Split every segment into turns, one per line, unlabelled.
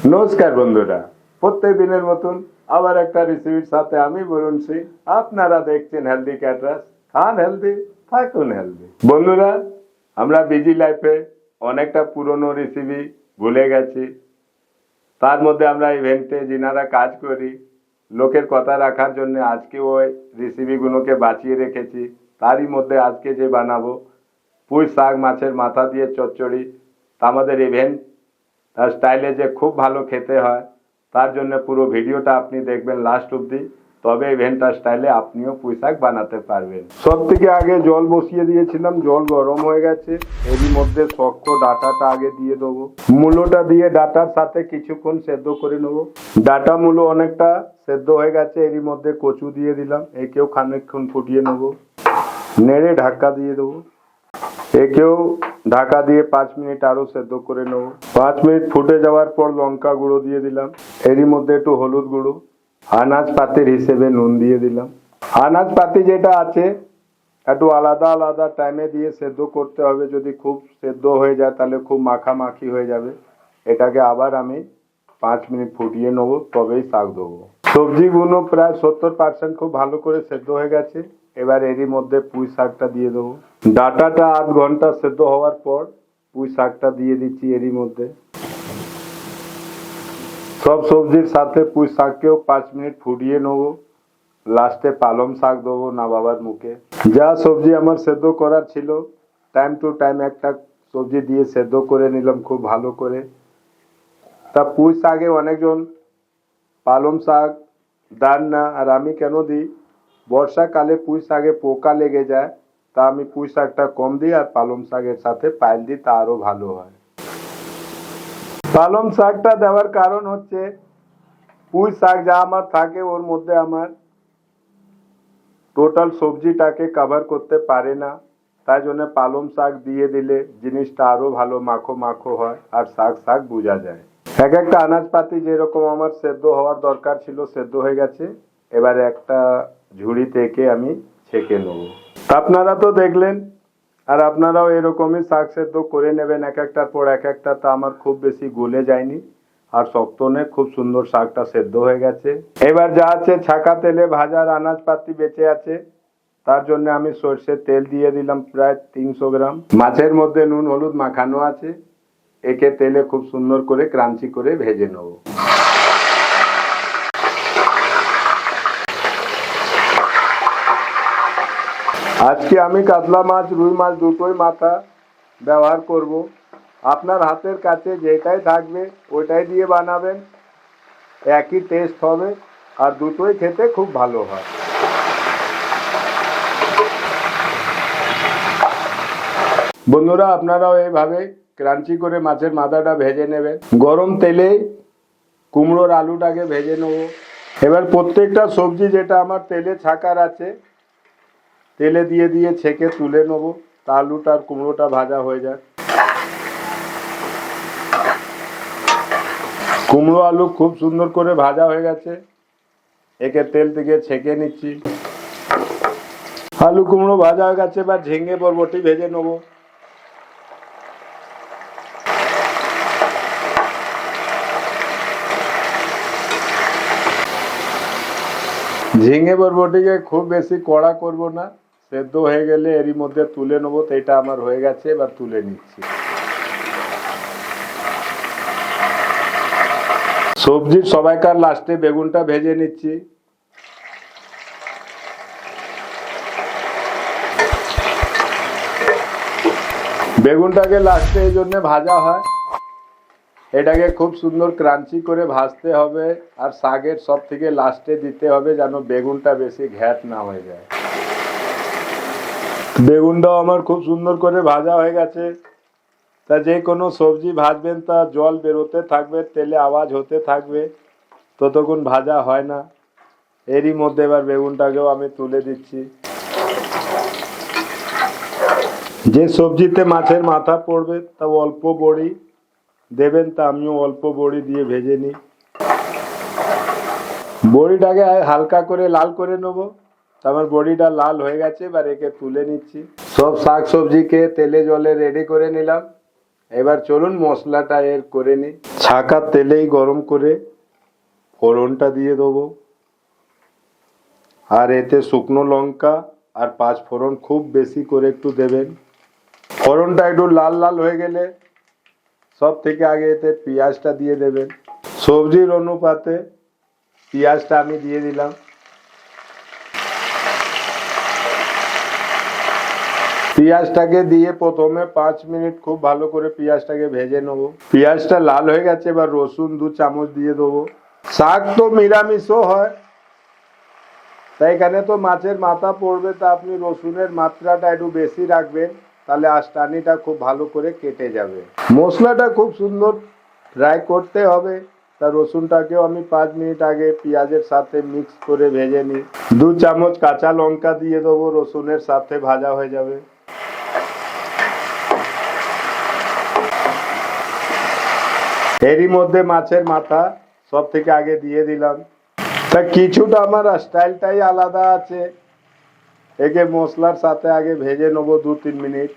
নমস্কার বন্ধুরা, প্রত্যেক দিনের মতন আবার একটা রেসিপির সাথে আমি বরুণ সিং। আপনারা দেখছেন হেলদি ক্যাটারার্স। খান হেলদি, থাকুন হেলদি। বন্ধুরা, আমরা বিজি লাইফে অনেকটা পুরনো রেসিপি ভুলে গেছি। তার মধ্যে আমরা ইভেন্টে যিনারা কাজ করি, লোকের কথা রাখার জন্য আজকে ওই রেসিপিগুলোকে বাঁচিয়ে রেখেছি। তারই মধ্যে আজকে যে বানাবো পুঁই শাক মাছের মাথা দিয়ে চচ্চড়ি, তা আমাদের ইভেন্ট তার স্টাইলে যে খুব ভালো খেতে হয়, তার জন্য পুরো ভিডিওটা আপনি দেখবেন লাস্ট অবধি। তবে ইভেন্টটার স্টাইলে আপনিও পুঁই শাক বানাতে পারবেন। সব থেকে আগে জল বসিয়ে দিয়েছিলাম, জল গরম হয়ে গেছে। এরই মধ্যে শক্ত ডাটাটা আগে দিয়ে দেবো। মূলোটা দিয়ে ডাটার সাথে কিছুক্ষণ সেদ্ধ করে নেবো। ডাটা মূলো অনেকটা সেদ্ধ হয়ে গেছে, এরই মধ্যে কচু দিয়ে দিলাম। একেও খানিকক্ষণ ফুটিয়ে নেবো, নেড়ে ঢাকা দিয়ে দেবো। একেও ঢাকা দিয়ে 5 মিনিট আরো সেদ্ধ করে নেব। 5 মিনিট ফুটে যাওয়ার পর লঙ্কা গুঁড়ো দিয়ে দিলাম। এরই মধ্যে একটু হলুদ গুঁড়ো, আনাজপাতির হিসেবে নুন দিয়ে দিলাম। আনাজপাতি যেটা আছে একটু আলাদা আলাদা টাইমে দিয়ে সেদ্ধ করতে হবে। যদি খুব সেদ্ধ হয়ে যায় তাহলে খুব মাখামাখি হয়ে যাবে। এটাকে আবার আমি 5 মিনিট ফুটিয়ে নেবো, তবেই শাক দেবো। সবজিগুলো প্রায় 70% খুব ভালো করে সেদ্ধ হয়ে গেছে। এবার এরই মধ্যে পুঁই শাকটা দিয়ে দেবো। ডাটাটা আধ ঘন্টা সেদ্ধ হওয়ার পর পুঁই শাকটা দিয়ে দিচ্ছি এরই মধ্যে। সব সবজির সাথে পুঁই শাককেও 5 মিনিট ফুটিয়ে নেবো। লাস্টে পালং শাক দেবো না বাবার মুখে। যা সবজি আমার সেদ্ধ করার ছিল, টাইম টু টাইম একটা সবজি দিয়ে সেদ্ধ করে নিলাম খুব ভালো করে। তা পুঁই শাকে অনেকজন পালং শাক দেন না, আর আমি কেন দিই, বর্ষাকালে পুঁই শাকে পোকা লেগে যায়। তা আমি পুঁই শাকটা কম দিই আর পালং শাকের সাথে পাইল দিই, তা আরো ভালো হয়। পালং শাকটা দেওয়ার কারণ হচ্ছে পুঁই শাক যা আমার থাকে ওর মধ্যে আমার টোটাল সবজিটাকে কভার করতে পারে না। তাই জন্য পালং শাক দিয়ে দিলে জিনিসটা আরো ভালো মাখো মাখো হয় আর শাক শাক বোঝা যায়। এক একটা আনাজপাতি যেরকম আমার সেদ্ধ হওয়ার দরকার ছিল সেদ্ধ হয়ে গেছে। এবারে একটা ঝুড়ি থেকে আমি ছেঁকে নেব। আপনারা তো দেখলেন, আর আপনারাও এরকমই শাক সেদ্ধ করে নেবেন এক একটার পর এক একটা। তা আমার খুব বেশি গলে যায়নি আর শক্ত নেই, খুব সুন্দর শাকটা সেদ্ধ হয়ে গেছে। এবার যা আছে ছাকা তেলে ভাজার আনাজপাতি বেঁচে আছে, তার জন্য আমি সরষের তেল দিয়ে দিলাম প্রায় 300 গ্রাম। মাছের মধ্যে নুন হলুদ মাখানো আছে, একে তেলে খুব সুন্দর করে ক্রাঞ্চি করে ভেজে নেব। আজকে আমি কাতলা মাছ রুই মাছ দুটোই মাথা ব্যবহার করব। আপনার হাতের কাছে যেটাই থাকবে ওইটাই দিয়ে বানাবেন, একই টেস্ট হবে আর দুটোই খেতে খুব ভালো হয়। বন্ধুরা, আপনারাও এইভাবে ক্রাঞ্চি করে মাছের মাথাটা ভেজে নেবেন। গরম তেলে কুমড়োর আলুটাকে ভেজে নেব। এবার প্রত্যেকটা সবজি যেটা আমার তেলে ছাকার আছে তেলে দিয়ে দিয়ে ছেঁকে তুলে নেব। তা আলুটা আর কুমড়োটা ভাজা হয়ে যায়। কুমড়ো আলু খুব সুন্দর করে ভাজা হয়ে গেছে, একে তেল থেকে ছেঁকে নিচ্ছি। আলু কুমড়ো ভাজা হয়ে গেছে, এবার ঝিঙে বরবটি ভেজে নেব। ঝিঙে বরবটিকে খুব বেশি কড়া করব না, সেদ্ধ হয়ে গেলে এরই মধ্যে তুলে নেবো। তো এটা আমার হয়ে গেছে, এবার তুলে নিচ্ছি। সবজির সবাইকার লাস্টে বেগুনটা ভেজে নিচ্ছি। বেগুনটাকে লাস্টে এই জন্য ভাজা হয়, এটাকে খুব সুন্দর ক্রাঞ্চি করে ভাজতে হবে আর শাকের সব থেকে লাস্টে দিতে হবে যেন বেগুনটা বেশি ঘ্যাট না হয়ে যায়। বেগুনটাও আমার খুব সুন্দর করে ভাজা হয়ে গেছে। তা যে কোনো সবজি ভাজবেন তা জল বেরোতে থাকবে, তেলে আওয়াজ হতে থাকবে, ততক্ষণ ভাজা হয় না। এরই মধ্যে এবার বেগুনটাকেও আমি তুলে দিচ্ছি। যে সবজিতে মাছের মাথা পড়বে তা অল্প বড়ি দেবেন, তা আমিও অল্প বড়ি দিয়ে ভেজে নিই। বড়িটাকে হালকা করে লাল করে নেবো। আমার বড়িটা লাল হয়ে গেছে, এবার একে তুলে নিচ্ছি। সব শাক সবজিকে তেলে জলে রেডি করে নিলাম। এবার চলুন মশলাটা এর করে নিই। ছাকা তেলেই গরম করে ফোড়নটা দিয়ে দেবো, আর এতে শুকনো লঙ্কা আর পাঁচ ফোড়ন খুব বেশি করে একটু দেবেন। ফোড়নটা একটু লাল লাল হয়ে গেলে সব থেকে আগে এতে পেঁয়াজটা দিয়ে দেবেন। সবজির অনুপাতে পেঁয়াজটা আমি দিয়ে দিলাম। পেঁয়াজটাকে দিয়ে প্রথমে 5 মিনিট খুব ভালো করে পেঁয়াজটাকে ভেজে নেবো। পেঁয়াজটা লাল হয়ে গেছে, এবার রসুন 2 চামচ দিয়ে দেবো। শাক তো নিরামিষও হয়, তাই এখানে তো মাছের মাথা পড়বে, তা আপনি রসুনের মাত্রাটা একটু বেশি রাখবেন, তাহলে আস্তানিটা খুব ভালো করে কেটে যাবে। মশলাটা খুব সুন্দর ফ্রাই করতে হবে, তা রসুনটাকেও আমি 5 মিনিট আগে পেঁয়াজের সাথে মিক্স করে ভেজে নিই। 2 চামচ কাঁচা লঙ্কা দিয়ে দেবো, রসুনের সাথে ভাজা হয়ে যাবে। এরই মধ্যে মাছের মাথা সব থেকে আগে দিয়ে দিলাম। তা কিছুটা আমার স্টাইলটাই আলাদা আছে, একে মশলার সাথে আগে ভেজে নেবো 2-3 মিনিট।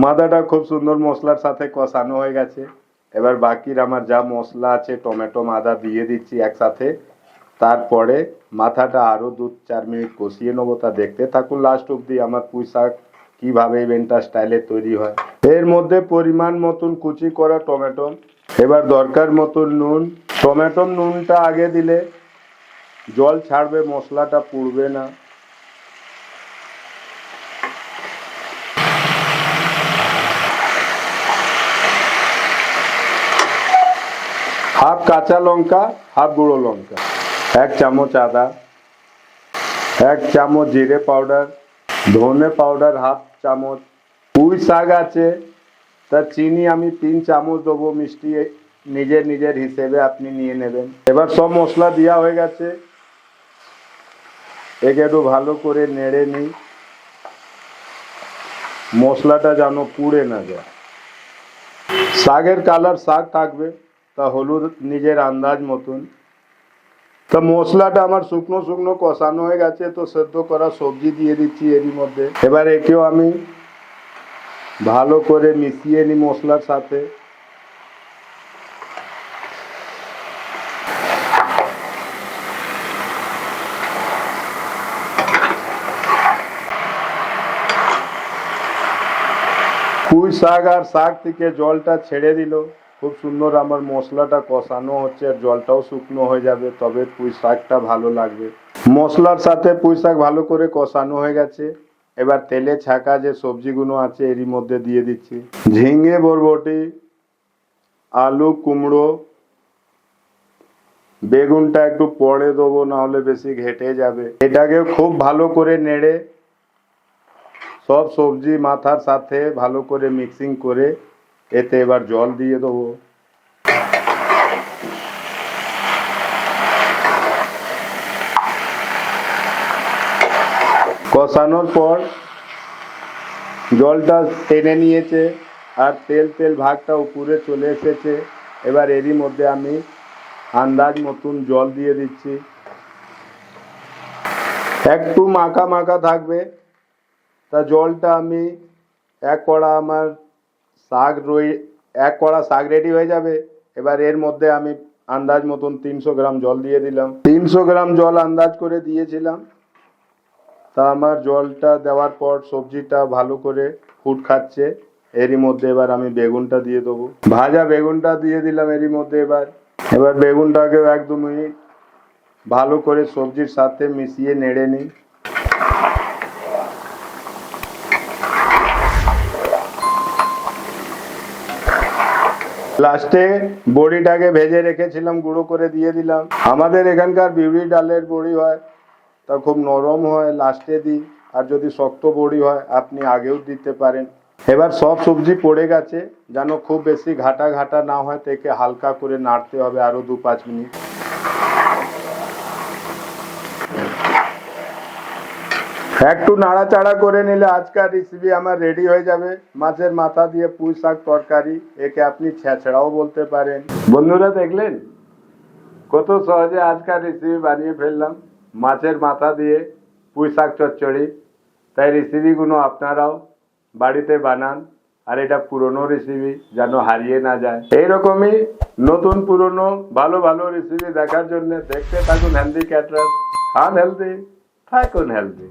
মাথাটা খুব সুন্দর মশলার সাথে কষানো হয়ে গেছে, এবার বাকির আমার যা মশলা আছে টমেটো আদা দিয়ে দিচ্ছি একসাথে। তারপরে মাথাটা আরো 2-4 মিনিট কষিয়ে নেবো, তা দেখতে থাকুন লাস্ট অব্দি আমার পুঁই শাক কিভাবে ইভেন্টার স্টাইলে তৈরি হয়। এর মধ্যে পরিমাণ মতন কুচি করা টমেটো, এবার দরকার মতন নুন। টমেটো নুনটা আগে দিলে জল ছাড়বে, মশলাটা পুড়বে না। হাফ কাঁচা লঙ্কা, হাফ গুঁড়ো লঙ্কা, 1 চামচ আদা, 1 চামচ জিরে পাউডার, ধনে পাউডার হাফ চামচ। পুঁই শাক আছে, তা চিনি আমি 3 চামচ দেবো, মিষ্টি নিজের নিজের হিসেবে আপনি নিয়ে নেবেন। এবার সব মশলা দেওয়া হয়ে গেছে, একে একটু ভালো করে নেড়ে নিই, মশলাটা যেন পুড়ে না যায়। শাকের কালার শাক থাকবে, তা হলুদ নিজের আন্দাজ মতন। তা মশলাটা আমার শুকনো শুকনো কষানো হয়ে গেছে, তো সেদ্ধ করা সবজি দিয়ে দিচ্ছি এরই মধ্যে। এবার একেও আমি ভালো করে মিশিয়ে নিই মশলার সাথে। পুঁই শাক আর শাক থেকে জলটা ছেড়ে দিল, খুব সুন্দর আমার মশলাটা কষানো হচ্ছে, আর জলটাও শুকনো হয়ে যাবে, তবে পুঁই শাকটা ভালো লাগবে। মশলার সাথে পুঁই শাক ভালো করে কষানো হয়ে গেছে, এবার তেলে ছাকা যে সবজিগুলো আছে এরই মধ্যে দিয়ে দিচ্ছি। ঝিঙে বরবটি, আলু কুমড়ো, বেগুনটা একটু পরে দেবো, না হলে বেশি ঘেটে যাবে। এটাকে খুব ভালো করে নেড়ে সব সবজি মাথার সাথে ভালো করে মিক্সিং করে এতে এবার জল দিয়ে দেবো। কষানোর পর জলটা টেনে নিয়েছে, আর তেল তেল ভাগটা উপরে চলে এসেছে। এবার এরই মধ্যে আমি আন্দাজ মতন জল দিয়ে দিচ্ছি। একটু মাখা মাখা থাকবে, তা জলটা আমি 1 কড়া আমার এক কড়া শাক রেডি হয়ে যাবে। এবার এর মধ্যে আমি আন্দাজ মতন 300 গ্রাম জল দিয়ে দিলাম। 300 গ্রাম জল আন্দাজ করে দিয়েছিলাম, তা আমার জলটা দেওয়ার পর সবজিটা ভালো করে ফুট খাচ্ছে। এরই মধ্যে এবার আমি বেগুনটা দিয়ে দেবো, ভাজা বেগুনটা দিয়ে দিলাম এরই মধ্যে। এবার বেগুনটাকেও 1-2 মিনিট ভালো করে সবজির সাথে মিশিয়ে নেড়ে নিই। লাস্টে বড়িটাকে ভেজে রেখেছিলাম গুঁড়ো করে দিয়ে দিলাম। আমাদের এখানকার বিউলি ডালের বড়ি হয়, তা খুব নরম হয়, লাস্টে দিই। আর যদি শক্ত বড়ি হয় আপনি আগেও দিতে পারেন। এবার সব সবজি পড়ে গেছে, যেন খুব বেশি ঘাটা ঘাটা না হয়, থেকে হালকা করে নাড়তে হবে আরো 2-5 মিনিট। একটু নাড়াচাড়া করে নিলে আজকের রেসিপি আমার রেডি হয়ে যাবে। মাছের মাথা দিয়ে পুঁই শাক তরকারি, একে আপনি ছেঁচড়াও বলতে পারেন। বন্ধুরা দেখলেন কত সহজে আজকের রেসিপি বানিয়ে ফেললাম, মাছের মাথা দিয়ে পুঁই শাক চচ্চড়ি। তাই রেসিপিগুলো আপনারাও বাড়িতে বানান, আর এটা পুরনো রেসিপি যেন হারিয়ে না যায়। এইরকমই নতুন পুরনো ভালো ভালো রেসিপি দেখার জন্য দেখতে থাকুন হেলদি ক্যাটারার্স। খান হেলদি, থাকুন হেলদি।